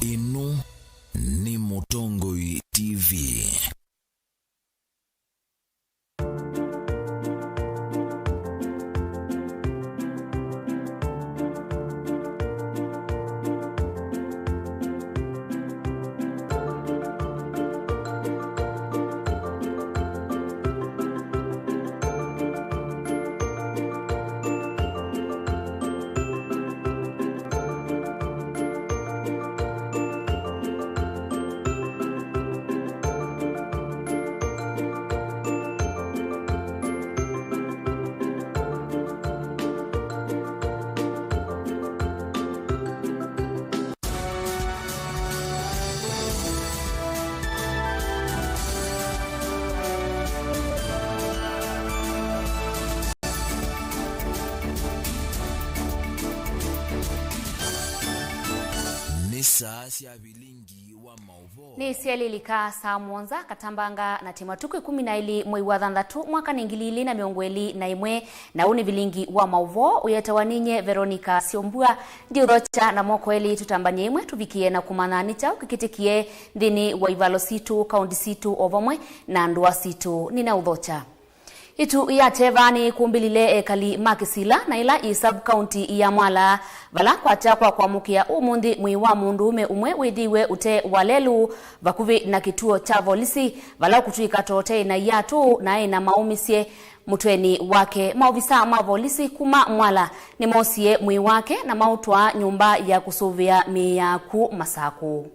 Inu ni Mutongoi TV. Saa Vilingi Wa Mauvoo ni siali lika saa mwonza katambanga na timatuku 12 mwezi wa thandatu mwaka ningilili na miongweli na imwe na uni Vilingi Wa Mauvoo uyetawaninye VERONICA SYOMBUA ndi udhocha na mokweli tutambanye imwe tuvikie na kumanani chao kikitikie dhini wa ivalo situ kaundi situ ovamwe na ndua situ nina udhocha. Itu ya tevani kumbilile ekali makisila na ila isab county ya Mwala vala kwa mukia umundi mwiwa mundume umwe widhiwe ute walelu vakuvi na kituo cha volisi vala kutuika tote na yatu na ina maumisie mutweni wake maovisa mavolisi kuma Mwala ni mosie mwiwake na mautwa nyumba ya kusuvia miyaku masaku.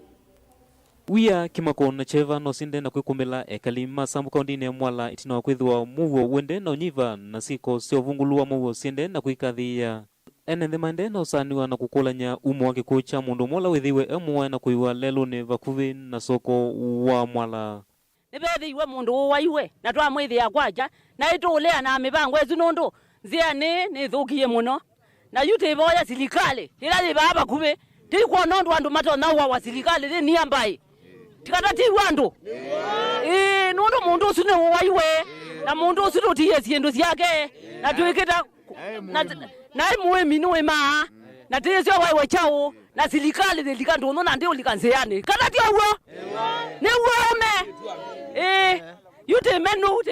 Wia kimako na cheva no sinde na kukumela ekali masambu kaundine Mwala itina kwithwa muvo wende na nyiva na siko sio vungulua muvo sinde na kuikadhia enende mande na usaniwa na kukolanya umu wake kucha mundu Mwala withiwe emwa na kuiwa lelo ne vakuvi na soko wa Mwala nibethi iwe mundu waiwe na twa mwithi akwaja na itulea na mibango ezu nundu zia ni thukie muno na yute boya silikale ila libaba kuve tiko nondu andu matona wa silikale ni ambai tikatati wandu nundu mundu usune waiwe na mundu usune utiye siendo siake na tuiketa na muwe minuwe ma na tese waiwe chao na silikali likandu nona ndio likanzeane katati awo ne wome yute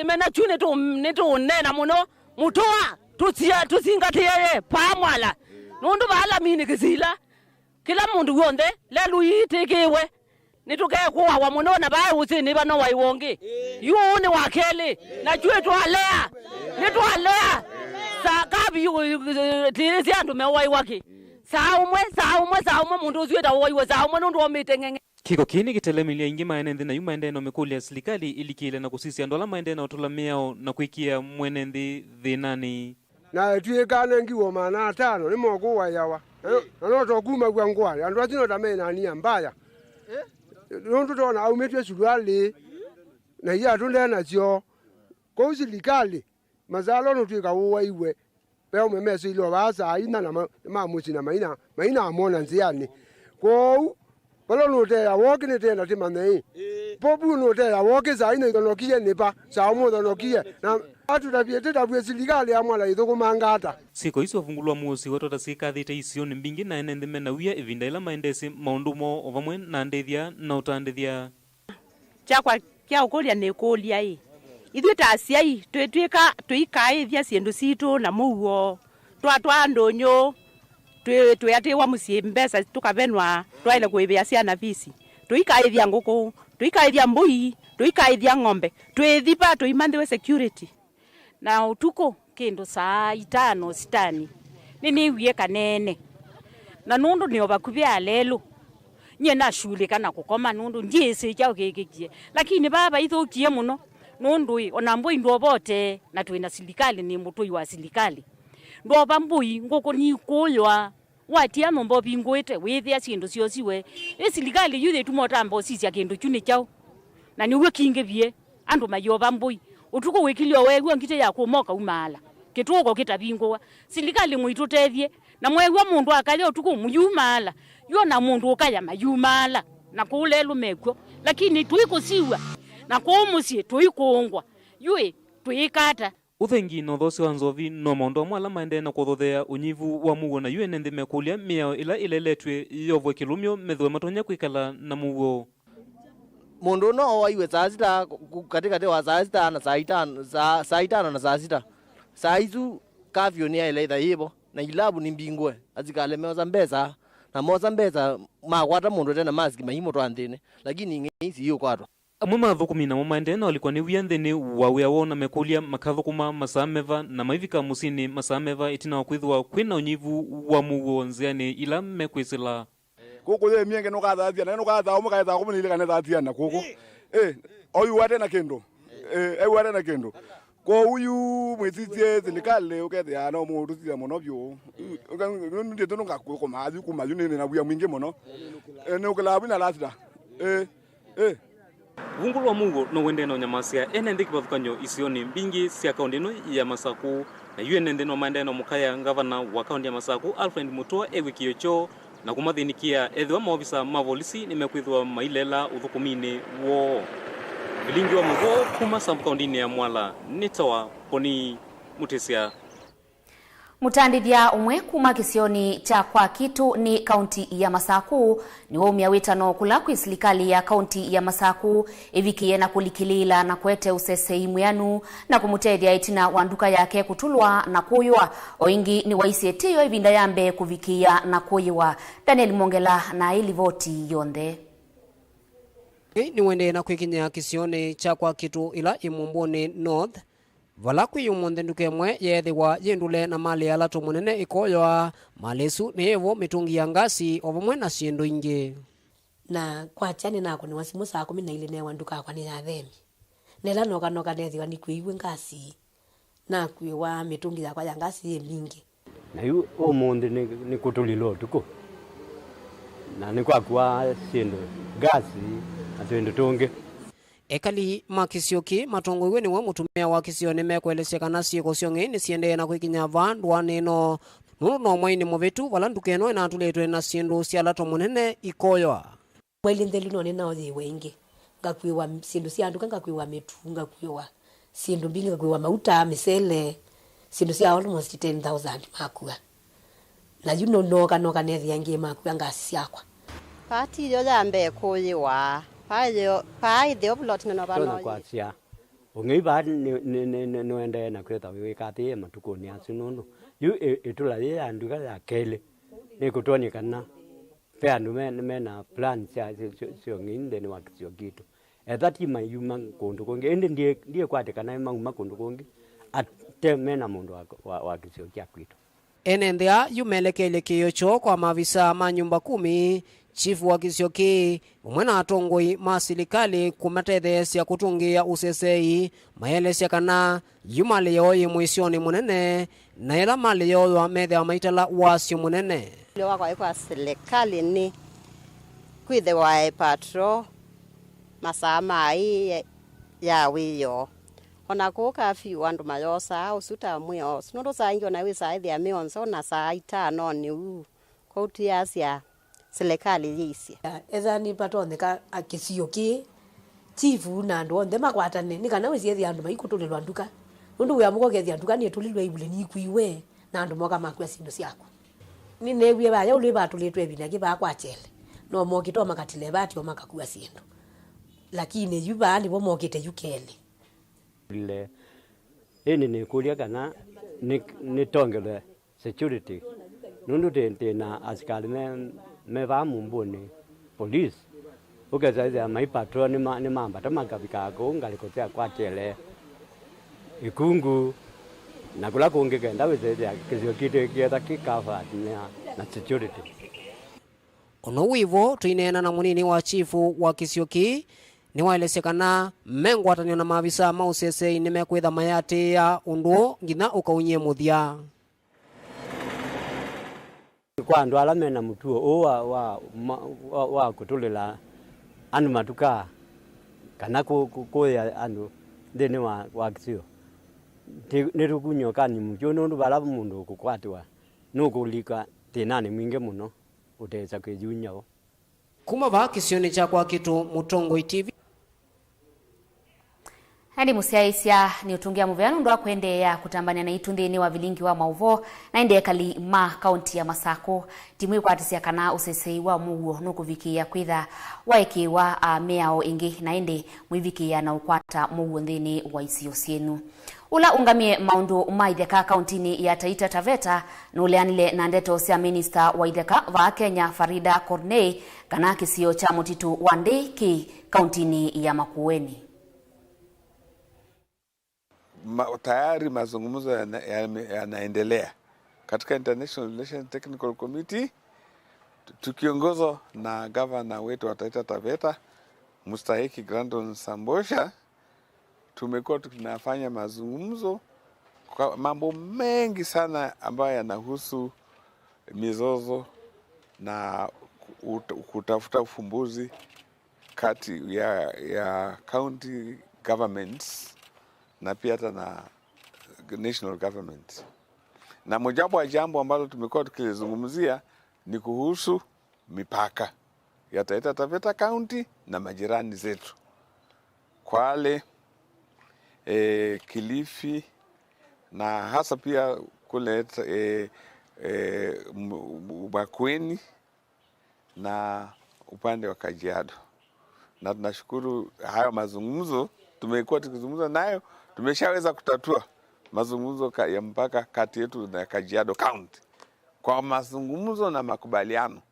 mena chune to neto nena muno mutoa tusingatie pa Mwala nundu bala mini kisila kila mundu wonde lelu yitekewe nituke kuwa wa muno na bae usini bano waiwonge yuone wakele na chwe twalea nitwalea sakabi tirisi andu mewai wake saumwe mundu usiweta waiwe saumwe nundu omitengenge kiko kini kitelemilia ingi maenende na yumaende no mekulia silikali ilikile na kusisi andola maende na utulameo na kuikia mwenendi dhinani na tuikane ngiwo mana 5 ni mogo wa yawa no to kuma gwangwale andu atino tamena ni mbaya nundu tona aumetwe sulwale na ya tunde na sio ko silikali mazalo no tuika waiwe pe umemese ilo basa ina na mamusi na maina amona nziani ko balo no te ya woki ne te na timane pobu no te ya woki za ina ikonokie nepa za mo donokie na atu tabiete tabwe silikali ya Mwala ithoko mangata siko iso vungulwa muosi wotota sikathite isio ni mbingi na enende mena wia evinda ila maendesi maundumo ovamwe na ndethia na utandethia chakwa kya ukulia ne kulia ithu tasiai twetwika tuikaithia siendu situ na muwo twatwa ndonyo twatiwa musie mbesa tukavenwa twaile kuivia ciana visi tuikaithia nguku tuikaithia mbui tuikaithia ng'ombe twethipa tuimandhiwe security na utuko kindu saa 5 sitani nini wiye kanene na nundu ni obakuvya lelo nyena shule kana kukoma nundu njese chao kekekie lakini baba ithokie muno nundu ona mbui ndo bote na twina silikali ni mutui wa silikali ndo bambui ngoko ni koywa watia nombo bingwete withia sindu ciosiwe silikali yuthe tumotambo sisi akindu chune chao na niwe kingebie andu mayoba mbui utuko wikilio wewe ngite ya kumoka umala kituko kitabingwa silikali muitutethie na mwewe mundu akalio utuko muyumala yona mundu ukaya mayumala na kulelu mekwo lakini tuiko siwa na kwa musie tuikongwa yue tuikata uthengi no thosi wa nzovi no maondo mwala maende na kuthothea unyivu wa mugo na yuene nthi mekulia miao ila ileletwe yovwe kilumyo methwe matonya kwikala na mugo mundu no waiwe saa sita katikati wa saa sita na saa itano na saa sita saa hizo kafyo ni ile ida hivo na ilabu ni mbingwe azikale meoza mbeza na moza mbeza makwata mundu tena maski mahimo twandine lakini ngezi hiyo kwato amwe mathukumi na maende na walikuwa ni wianthini wawia wona mekulia makathukuma masameva na maivika musini masameva itina wa kwithwa kwina unyivu wa mugo nziani ila mekwisila kuko ye mienge no kathathia na no katha umu kaitha kumunile kana thatia na kuko oyu wate na kendo wate na kendo ko uyu mwititie thilikale ukethia no mundu tia muno byo ndio tono ngakko mathi kuma yune na buya mwingi muno ne ukalabu na lasda Vungulu wa mugo no wende no nyamasia ene ndiki bathukanyo isioni mbingi sia kaunti no ya Masaku na yuene ndeno maende no mukaya ngavana wa kaunti ya Masaku Alfred Mutua ewiki yocho na kumathinikia ethwa maofisa mavolisi nimekwithwa mailela uthukumini wo Vilingi wa Mauvoo kuma sambu kaunti ya Mwala nitawa poni mutesia Mutandithia umwe kuma kisioni cha kwa kitu ni kaunti ya Masaku ni umia witano kula kwi serikali ya kaunti ya Masaku evikie na kulikilila na kwete usese imuyanu na kumutethia itina wanduka yake kutulwa na kuywa oingi ni waisietio ivinda yambe kuvikia na kuywa. Daniel Mongela na ilivoti yonde ni wende na kwikinya kisioni cha kwa kitu ila imumboni north vala kwiyumunthi ndukemwe yethiwa yindule na mali ala tumunene ikoyoa malesu niyevo mitungi ya ngasi ovamwe na sindu ingi na kwa chani nako ni wasimu saa 12 ne wanduka kwa ni yathemi nela noka nethiwa ni kwiwe ngasi na kwiwa mitungi ya kwa ya ngasi mingi na yu omunthi ni kutulilo tuko na ni kwa sindu ngasi na sindu tungi ekali makisioki matongo ni wa mutumia wa kisioni mekwelesya kana sieko sionge ni siende na kwikinya vandu aneno no mwaini movetu wala ndukeno na tuletwe na sindu sia lato munene ikoyoa mweli ndeli no nena othi wengi ngakwiwa sindu sia anduka ngakwiwa metunga kwiwa sindu mbingi ngakwiwa mauta misele sindu sia almost 10,000 makua na noka nethi yangi makua ngasi yakwa pati yo jambe kuyiwa pai de oblot no bano kwa sia ungi ba no ende na kweta we kati matuko ni asinono yu itula ye anduka ya kele ne kutoni kana pe andu me na plan sia sio nginde ni wakisio kitu ethati mayuma kundu konge ende ndiye kwate kana mauma kundu konge ate mena mundu wa kisio kya kwitu enendea yumelekele kiyocho kwa mavisa manyumba 10 chifu wa kisioki umwena atongoi masilikali kumatethesya kutungia usesei maelesya kana yumali yoyi mwisioni munene na ila mali yoyo methea maitala wasyo munene lewa kwa serikali ni kwithe wa patro masama ai ya wiyo ona kuka fiu andu mayosa usuta mwio sinondo saingi na wisa ithia mionso na saa 5 ni u kouti asia serikali yisi eza ni patoneka akisioki chifu na ndo onde makwatane ni kana wisi andu maikutulilwa nduka nundu ya muko gethia nduka ni tulilwe ibule ni kuiwe na andu moka makwa sindu siako ni newie ba ya uliba tulitwe bina kiba kwa chele no mokito makatile bati omakakua sindu lakini yuba ni bomokite yukele ile ni kulia kana ni tongele security nundu tena askari me va mumbuni police ukeza mai patrol ni mamba tamakavika ko ngalikotea kwa tele ikungu na kula kunge kenda weze kizio kite kieta kikava na security ono wivo tuinena na munini wa chifu wa kisioki ni waelesekana mengwatanio na maavisa mausese nimekwitha mayate ya unduo ngina ukaunye muthia kwa andu ala mena mutuo wa kutulila anu matuka kana kuya andu ndene wa kisio nirukunyo kani mutio nundu bala mundu kukwatwa nukulika tinani mwinge muno uteza kwejunyao kuma va kisioni cha kwa kitu Mutongo TV Hadi musiaisia ni utungia muveanu ndo kuendelea kutambania na itunthini wa Vilingi wa Mauvoo na inde kali ma kaunti ya Masako timu ikwatisia kana usesei wa muguo nukuvikia kwitha waekiwa meao ingi na inde mwivikia na ukwata muguo nthini wa isio sienu. Ula ungamie maundu maitheka kauntini ya Taita Taveta nuleanile na ndeto cia minista wa itheka va Kenya Farida Corney kana kisio cha mutitu wa Ndiki kauntini ya Makueni. Tayari mazungumzo yanaendelea katika International Relations Technical Committee tukiongozwa na governor wetu wa Taita Taveta mstahiki Grandon Sambosha. Tumekuwa tunafanya mazungumzo kwa mambo mengi sana ambayo yanahusu mizozo na kutafuta ufumbuzi kati ya county governments na pia hata na national government. Na mojawapo ya jambo ambalo tumekuwa tukilizungumzia ni kuhusu mipaka ya Taita Taveta County na majirani zetu Kwale, Kilifi na hasa pia kule Makueni na upande wa Kajiado. Na tunashukuru hayo mazungumzo tumekuwa tukizungumza nayo, tumeshaweza kutatua mazungumzo ya mpaka kati yetu na Kajiado County kwa mazungumzo na makubaliano,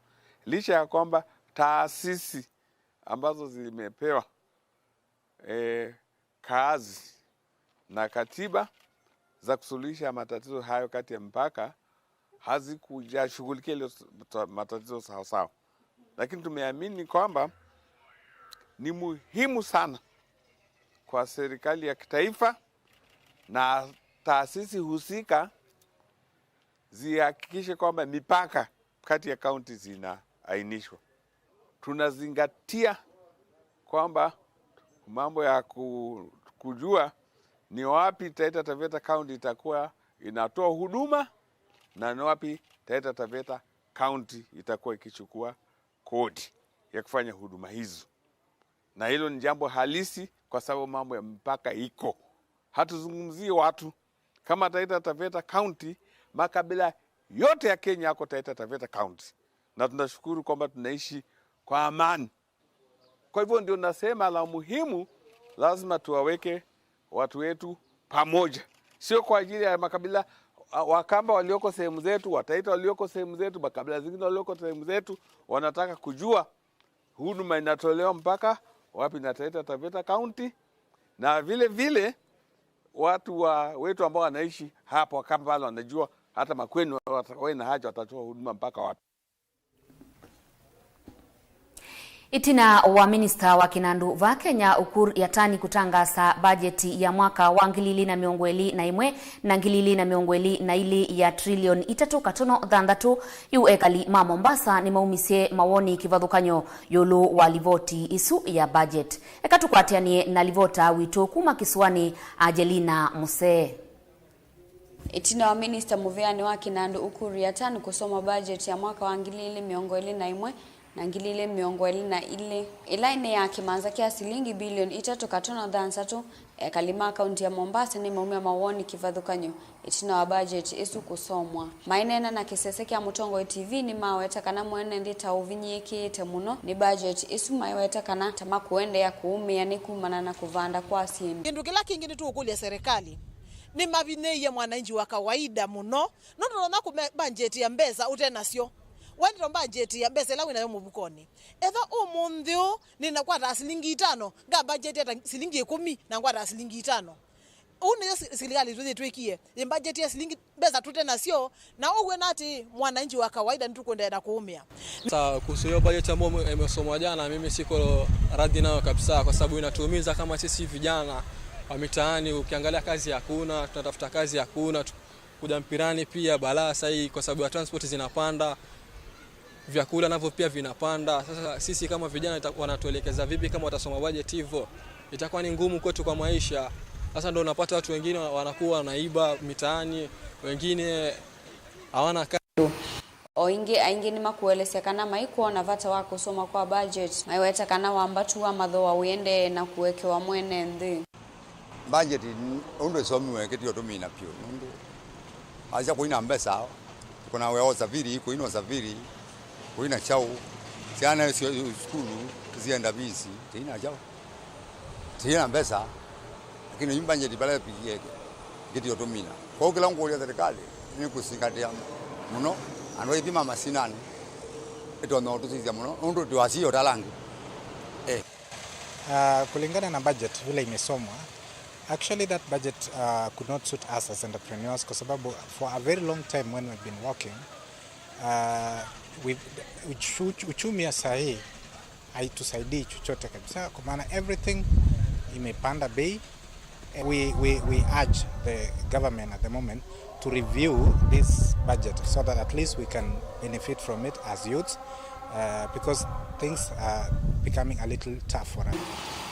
licha ya kwamba taasisi ambazo zimepewa kazi na katiba za kusuluhisha matatizo hayo kati ya mpaka hazikujashughulikia ile matatizo sawa sawa. Lakini tumeamini kwamba ni muhimu sana kwa serikali ya kitaifa na taasisi husika zihakikishe kwamba mipaka kati ya kaunti zinaainishwa. Tunazingatia kwamba mambo ya kujua ni wapi Taita Taveta County itakuwa inatoa huduma na ni wapi Taita Taveta County itakuwa ikichukua kodi ya kufanya huduma hizo. Na hilo ni jambo halisi kwa sababu mambo ya mpaka iko. Hatuzungumzie watu kama Taita Taveta County, makabila yote ya Kenya yako Taita Taveta County. Na tunashukuru kwamba tunaishi kwa amani. Kwa hivyo ndio nasema la muhimu, lazima tuwaweke watu wetu pamoja. Sio kwa ajili ya makabila Wakamba walioko sehemu zetu, Wataita walioko sehemu zetu, makabila zingine walioko sehemu zetu wanataka kujua huduma inatolewa mpaka wapi na Taita Taveta County, na vile vile watu wetu ambao wanaishi hapo Wakamba wale wanajua hata Makueni wana haja watatoa huduma mpaka wapi. Itina wa minista wa Kinandu va Kenya Ukur Yatani kutangaza bajeti ya mwaka wa 2021 na 2022 ya trilioni 3.6 yuekali ma Mombasa ni maumisie mawoni kivathukanyo yulu wa livoti isu ya budget. Ekatukwatianie na livota wito kuma kisuani Angelina Muse. Itina wa minista muveani wa Kinandu Ukur Yatani kusoma bajeti ya mwaka wa 2021 na 2022 ilaine ya kimanza kia shilingi bilioni 3.3 kalima kaunti ya Mombasa ni maumia mawoni kivathukanyo itina wa budget isu kusomwa mainena na kisese kia Mutongo TV ni maweta kana mwene ndita uvinyiki temuno ni budget isu maweta kana tamakuende ya kuumia ni kumana na kuvanda kwa simu kindu kila kingine tu ukulia serikali ni mavinei ya mwananchi wa kawaida muno nono na ku budget ya mbeza utena sio wendiro budget ya mbesa lawe nayo mubukoni etha umunthio nina kwata shilingi 5 nga budget ya shilingi 10 na kwata shilingi 5 une serikali tuthi twikie ni budget ya shilingi mbesa tutena sio na uwe nati mwananchi wa kawaida nitukwenda kuumia. Sasa kuhusu hiyo budget ambayo imesomwa jana, mimi siko radhi nayo kabisa kwa sababu inatuumiza kama sisi vijana wa mitaani. Ukiangalia kazi hakuna, tunatafuta kazi hakuna, kuja mpirani pia balaa sasa kwa sababu ya transport zinapanda, vyakula navyo pia vinapanda. Sasa sisi kama vijana wanatuelekeza vipi kama watasoma budget hivyo? Itakuwa ni ngumu kwetu kwa maisha. Sasa ndio unapata watu wengine wanakuwa wanaiba mitaani, wengine hawana kazi. Oinge ainge ni makuelesekana maiko na vata wako soma kwa budget maiweta kana wambatu wa madhoa uende na kuwekewa mwene ndi budget ndo somi kitu yotumina pio ndo acha kuina mbesa kuna wewe safiri kuina safiri kuina chao sana skulu zienda bisi tina chao tina mbesa lakini budget pale pigie kitu yotumina kwa kila ngo ya serikali ni kusikatia mno anoipima masinani ito ndo tusizia mno ndo tuasio talangi kulingana na budget vile imesomwa, actually that budget could not suit us as entrepreneurs kwa sababu for a very long time when we've been working uchumi ya sahi haitusaidii chochote kabisa kwa maana everything imepanda bei. We urge the government at the moment to review this budget so that at least we can benefit from it as youths because things are becoming a little tough for us.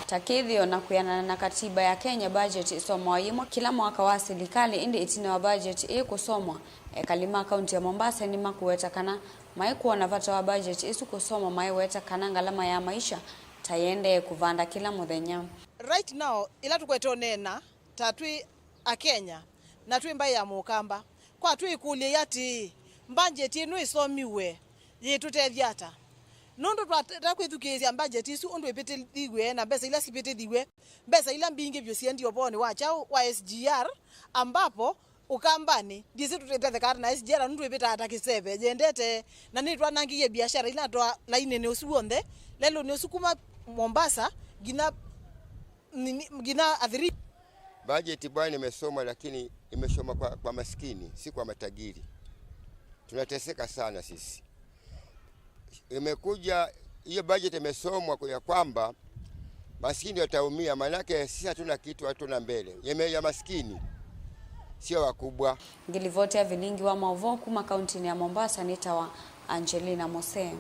Takithio na kuyana na katiba ya Kenya budget isomwa yimo kila mwaka wa serikali indi itina wa budget kusomwa kalima kaunti ya Mombasa ni makuweta kana maikuwa na vata wa budget isu kusomwa maiweta kana ngalama ya maisha tayende kuvanda kila muthenya. Right now ila tukwetonena tatwi a Kenya na twi mbai ya mukamba kwa twi kulie yati budget inu isomiwe yituthethiata nondo twakwithukizia budget isu undu ipite thigwe na pesa ila sipite thigwe pesa ila mbingi byo siendi obone wacha wa SGR ambapo ukambani ndisi tutetheka na SGR ndu ipita atakisebe jendete na ni twanangiye biashara ila twa line ne usuonde lelo ne usukuma Mombasa gina athiri. Budget bwana imesoma lakini imesoma kwa maskini si kwa matajiri. Tunateseka sana sisi. Imekuja hiyo budget imesomwa kwa kwamba maskini wataumia manake sisi hatuna kitu hatuna mbele. Ya maskini sio wakubwa. Ngilivotea Vilingi Wa Mauvoo kuma kaunti ya Mombasa nitawa Angelina Mose.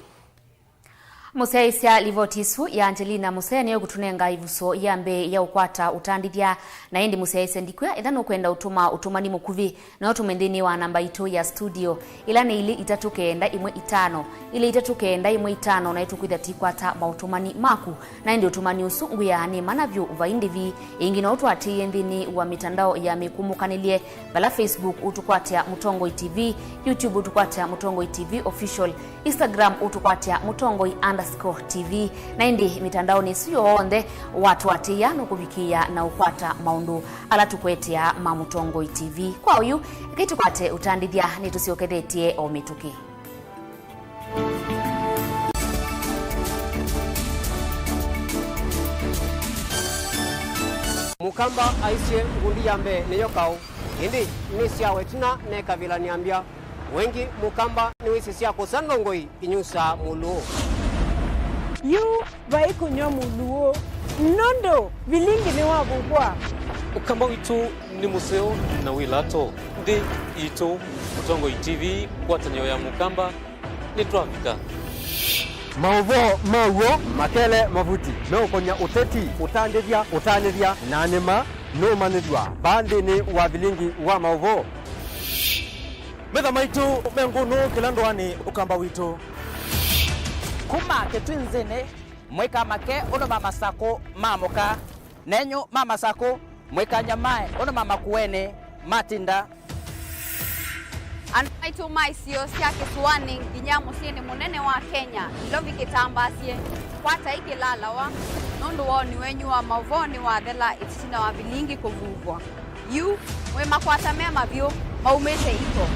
Museisya livotisu ya Angelina Muse niyo gutunenga ivuso yambe ya ukwata utandithia na indi museisya ndikwa ithano kwenda utumani mukuvi na utumendeni wa namba ito ya studio ila ni ili itatukenda imwe itano ili itatukenda imwe itano na itukwitha tikwata mautumani maku na indi utumani usu nguya ni manavyo uvaindivi ingi na utwatie ndini wa mitandao ya mikumukanilye bala Facebook utukwatia Mutongoi TV, YouTube utukwatia Mutongoi TV official, Instagram utukwatia Mutongoi_TV na indi mitandao ni siyo onde watu atia nukubikia na ukwata maundu ala tukwetea Mutongoi TV kwa uyu kitukwate utandithia nitusiokethetie o mituki. Mukamba aisie ngundi yambe niyo kau indi nisia wetina neka vila niambia wengi mukamba ni wisisia kusangongoi inyusa muluo yu vai kunyo muluo nondo Vilingi Wa Mauvoo ukamba witu ni museo na wilato ndi ito Mutongoi TV kwatanyo ya mukamba ni trafika Mauvoo makele mavuti no konya uteti utandithia na nima no manithwa bandi ni wa Vilingi Wa Mauvoo Metha maitu mengunu kilandwani ukamba witu kuma ketwinzene mweka make ono mama sako mamoka nenyo mama sako mweka nyamae ono mama kuene matinda Anaitu maisio siake suwani ginyamu sieni munene wa Kenya ilovi kitambasie kwata iki lalawa nundu woni wenyu wa Mauvoo ni wathela itisina wa Vilingi kuvuvwa yu mwe makwata mema vyo maumete iko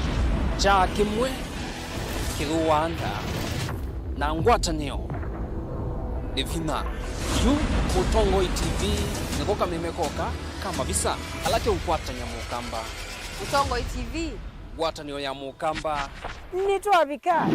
cha kimwe kiruanda na ngwatanio divina yu Mutongoi TV nikoka mimekoka kama visa alake ukwata nyamukamba Mutongoi TV ngwatanio ya mukamba nitwavika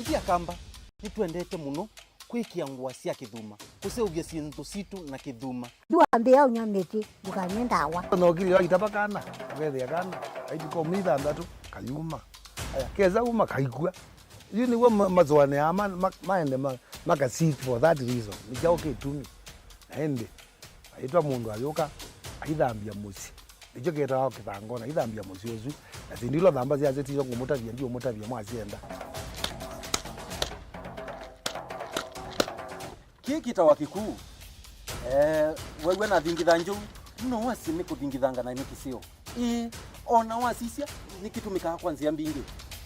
Itia kamba nitwendete muno kwikia ngwa cia kithuma kuseugia sinto situ na kithuma duambia unyameti dukanye ndawa no gili wa kitabakana wethe kana aitiko mitha ndatu kayuma aya keza uma kaikua yuni wa mazwane ya maende makasi for that reason ni jao kitumi ende aitwa mundu ayoka aithambia musi nicho keta kitangona ithambia muciocu na sindilo thamba cia zeti ngo mutavia ndio mutavia mwacienda kikita wa kikuu wewe na thingitha njuu no wasi ni kuthingithanga na nikisio ona wasisia nikitumika kwanzia mbingi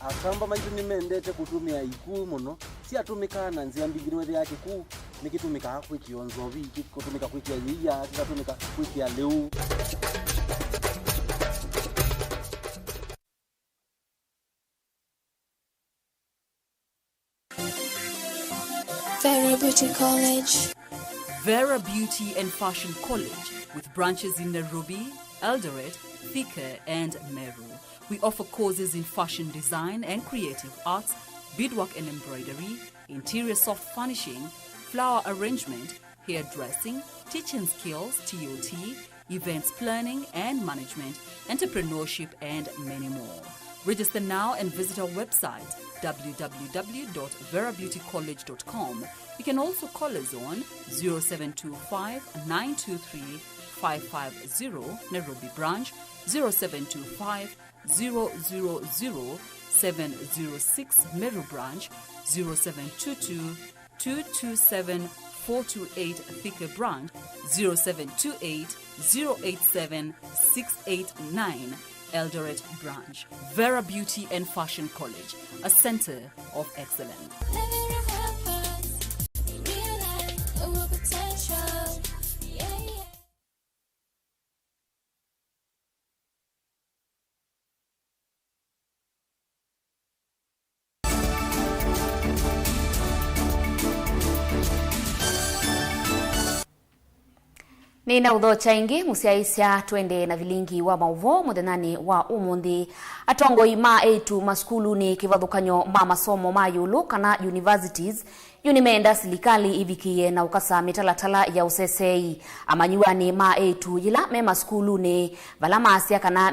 akamba maitu nimendete kutumia ikuu muno si atumika na nzia mbingi ni yake kuu nikitumika kwikionzo wiki kutumika kwikia yia kikatumika kwikia leu. Vera Beauty College. Vera Beauty and Fashion College, with branches in Nairobi, Eldoret, Thika, and Meru. We offer courses in fashion design and creative arts, beadwork and embroidery, interior soft furnishing, flower arrangement, hairdressing, teaching skills, TOT, events planning and management, entrepreneurship, and many more. Register now and visit our website www.verabeautycollege.com. You can also call us on 0725 923 550 Nairobi branch, 0725 000 706 Meru branch, 0722 227 428 Thika branch, 0728 087 689 Eldoret branch. Vera Beauty and Fashion College, a center of excellence. Nina udhocha ingi musiaisya twende na Vilingi wa Mauvoo muthenani wa umuthi atongoi ma etu maskulu ni kivathukanyo ma masomo ma yulu kana universities yunimenda silikali ivikie na ukasa mitalatala ya usesei amanyuani ma etu yila me maskulu ni valama asia kana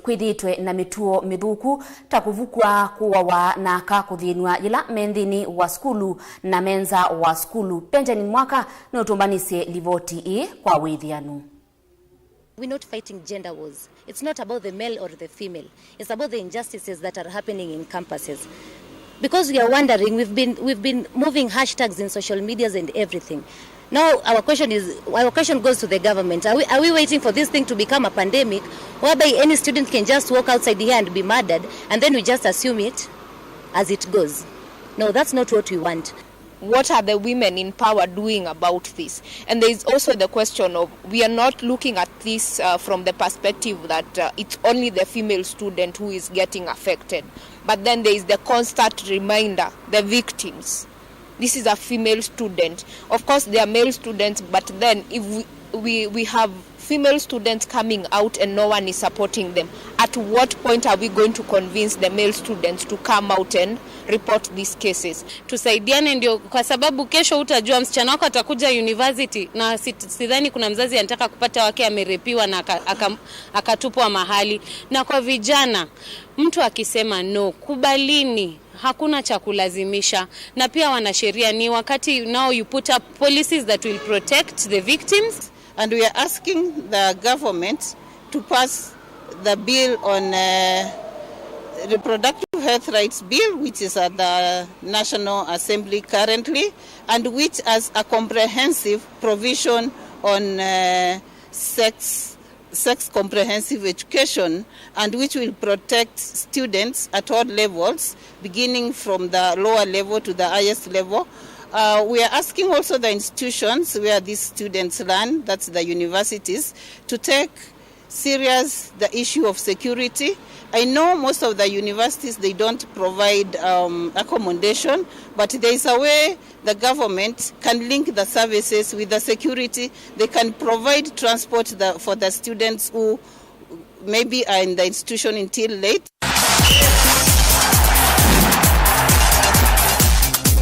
kwithitwe na mituo mithuku takuvukwa kuwawa na kakuthinwa yila mendhini wa skulu na menza wa skulu Benjamin Mwaka no tumbanisye livoti kwa withianu. We're not fighting gender wars. It's not about the male or the female. It's about the injustices that are happening in campuses. Because we are wondering, we've been moving hashtags in social medias and everything. Now our question goes to the government. Are we waiting for this thing to become a pandemic whereby any student can just walk outside here and be murdered and then we just assume it as it goes? No, that's not what we want. What are the women in power doing about this? And there is also the question of, we are not looking at this from the perspective that it's only the female student who is getting affected. But then there is the constant reminder, the victims. This is a female student. Of course, they are male students, but then if we have female students coming out and no one is supporting them, at what point are we going to convince the male students to come out and report these cases? Tusaidiane ndio, kwa sababu kesho utajua msichana wako atakuja university na sidhani kuna mzazi anataka kupata wake amerepiwa na akatupwa mahali. Na kwa vijana, mtu akisema no, kubalini, hakuna cha kulazimisha. Na pia wanasheria ni wakati now you put up policies that will protect the victims. And we are asking the government to pass the bill on reproductive health rights bill, which is at the National Assembly currently, and which has a comprehensive provision on sex comprehensive education, and which will protect students at all levels, beginning from the lower level to the highest level. We are asking also the institutions where these students learn, that's the universities, to take serious the issue of security. I know most of the universities, they don't provide accommodation, but there is a way the government can link the services with the security. They can provide transport for the students who maybe are in the institution until late.